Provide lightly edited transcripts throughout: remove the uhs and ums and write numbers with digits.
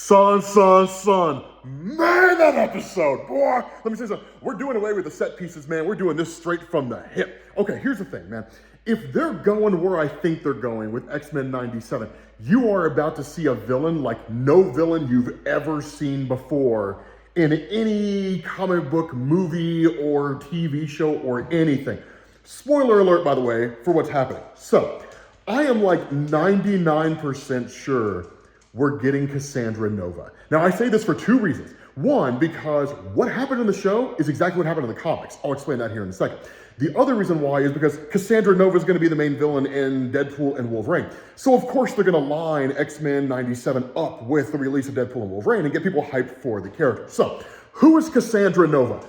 Son. Man, that episode, boy. Let me say something. We're doing away with the set pieces, man. We're doing this straight from the hip. Okay, here's the thing, man. If they're going where I think they're going with X-Men 97, you are about to see a villain like no villain you've ever seen before in any comic book, movie, or TV show, or anything. Spoiler alert, by the way, for what's happening. So, I am like 99% sure we're getting Cassandra Nova. Now, I say this for two reasons. One, because what happened in the show is exactly what happened in the comics. I'll explain that here in a second. The other reason why is because Cassandra Nova is going to be the main villain in Deadpool and Wolverine. So, of course, they're going to line X-Men 97 up with the release of Deadpool and Wolverine and get people hyped for the character. So, who is Cassandra Nova?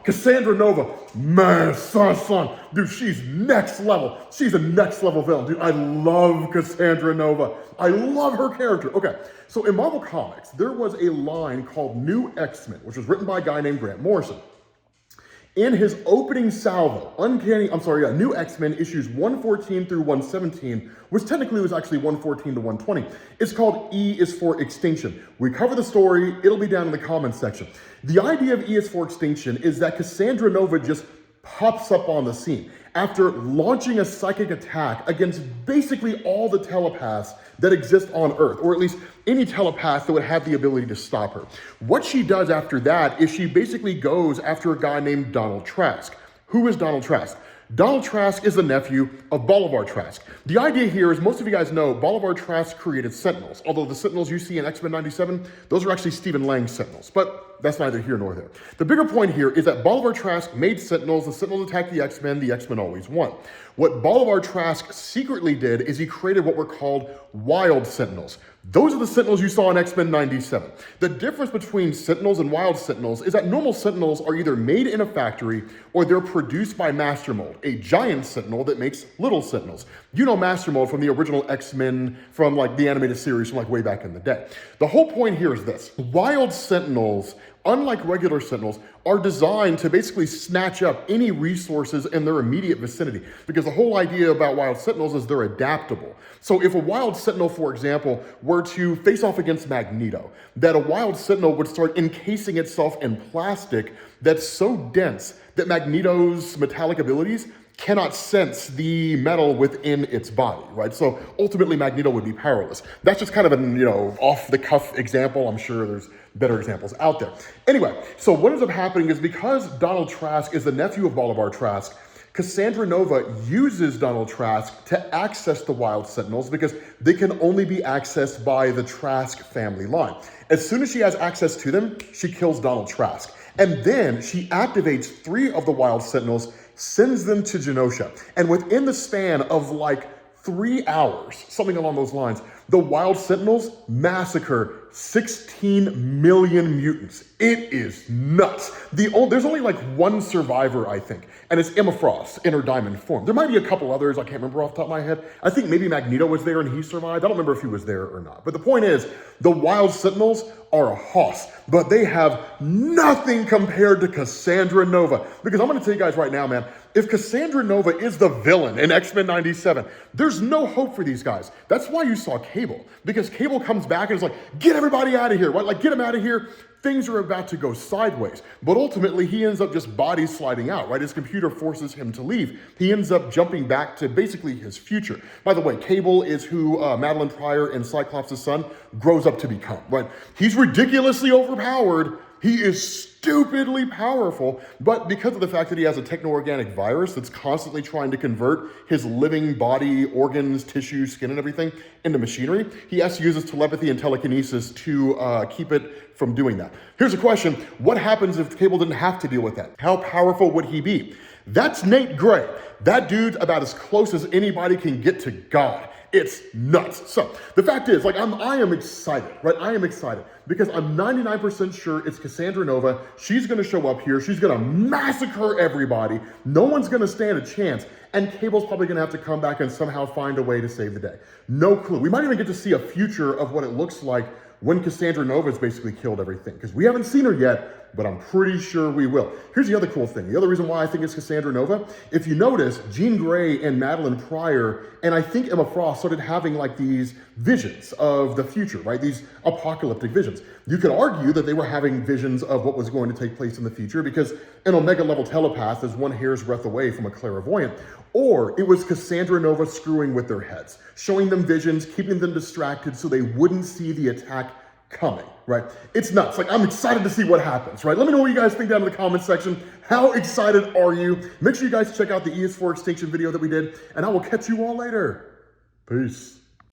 Cassandra Nova, man, son. Dude, she's next level. She's a next level villain. Dude, I love Cassandra Nova. I love her character. Okay, so in Marvel Comics, there was a line called New X-Men, which was written by a guy named Grant Morrison. In his opening salvo, New X-Men issues 114 through 117, which technically was actually 114 to 120. It's called E is for Extinction. We cover the story, it'll be down in the comments section. The idea of E is for Extinction is that Cassandra Nova just pops up on the scene after launching a psychic attack against basically all the telepaths that exist on Earth, or at least any telepath that would have the ability to stop her. What she does after that is she basically goes after a guy named Donald Trask. Who is Donald Trask? Donald Trask is the nephew of Bolivar Trask. The idea here is, most of you guys know, Bolivar Trask created Sentinels, although the Sentinels you see in X-Men 97, those are actually Stephen Lang's Sentinels, but that's neither here nor there. The bigger point here is that Bolivar Trask made Sentinels, the Sentinels attacked the X-Men always won. What Bolivar Trask secretly did is he created what were called Wild Sentinels. Those are the Sentinels you saw in X-Men 97. The difference between Sentinels and Wild Sentinels is that normal Sentinels are either made in a factory or they're produced by Master Mold, a giant Sentinel that makes little Sentinels. You know Master Mold from the original X-Men, from like the animated series from like way back in the day. The whole point here is this: Wild Sentinels, unlike regular Sentinels, are designed to basically snatch up any resources in their immediate vicinity, because the whole idea about Wild Sentinels is they're adaptable. So if a Wild Sentinel, for example, were to face off against Magneto, that a Wild Sentinel would start encasing itself in plastic that's so dense that Magneto's metallic abilities cannot sense the metal within its body, right? So ultimately Magneto would be powerless. That's just kind of an, off-the-cuff example. I'm sure there's better examples out there. Anyway, so what ends up happening is, because Donald Trask is the nephew of Bolivar Trask, Cassandra Nova uses Donald Trask to access the Wild Sentinels because they can only be accessed by the Trask family line. As soon as she has access to them, she kills Donald Trask. And then she activates 3 of the Wild Sentinels, sends them to Genosha. And within the span of like 3 hours, something along those lines, the Wild Sentinels massacre 16 million mutants. It is nuts. There's only like one survivor, I think, and it's Emma Frost in her diamond form. There might be a couple others, I can't remember off the top of my head. I think maybe Magneto was there and he survived. I don't remember if he was there or not. But the point is, the Wild Sentinels are a hoss, but they have nothing compared to Cassandra Nova. Because I'm going to tell you guys right now, man, if Cassandra Nova is the villain in X-Men 97, there's no hope for these guys. That's why you saw Cable, because Cable comes back and is like, get everybody out of here, right? Like, get them out of here. Things are about to go sideways. But ultimately, he ends up just body sliding out, right? His computer forces him to leave. He ends up jumping back to basically his future. By the way, Cable is who Madeline Pryor in Cyclops' son grows up to become, right? He's ridiculously overpowered. He is stupidly powerful, but because of the fact that he has a techno-organic virus that's constantly trying to convert his living body, organs, tissue, skin, and everything into machinery, he has to use his telepathy and telekinesis to keep it from doing that. Here's a question: what happens if Cable didn't have to deal with that? How powerful would he be? That's Nate Gray. That dude's about as close as anybody can get to God. It's nuts. So the fact is, like, I am excited, right? I am excited because I'm 99% sure it's Cassandra Nova. She's going to show up here. She's going to massacre everybody. No one's going to stand a chance. And Cable's probably going to have to come back and somehow find a way to save the day. No clue. We might even get to see a future of what it looks like when Cassandra Nova's basically killed everything. Because we haven't seen her yet, but I'm pretty sure we will. Here's the other cool thing. The other reason why I think it's Cassandra Nova, if you notice, Jean Grey and Madeline Pryor, and I think Emma Frost started having like these visions of the future, right? These apocalyptic visions. You could argue that they were having visions of what was going to take place in the future because an Omega level telepath is one hair's breadth away from a clairvoyant. Or it was Cassandra Nova screwing with their heads, showing them visions, keeping them distracted so they wouldn't see the attack coming, right? It's nuts. Like, I'm excited to see what happens, right? Let me know what you guys think down in the comment section. How excited are you? Make sure you guys check out the ES4 Extinction video that we did, and I will catch you all later. Peace.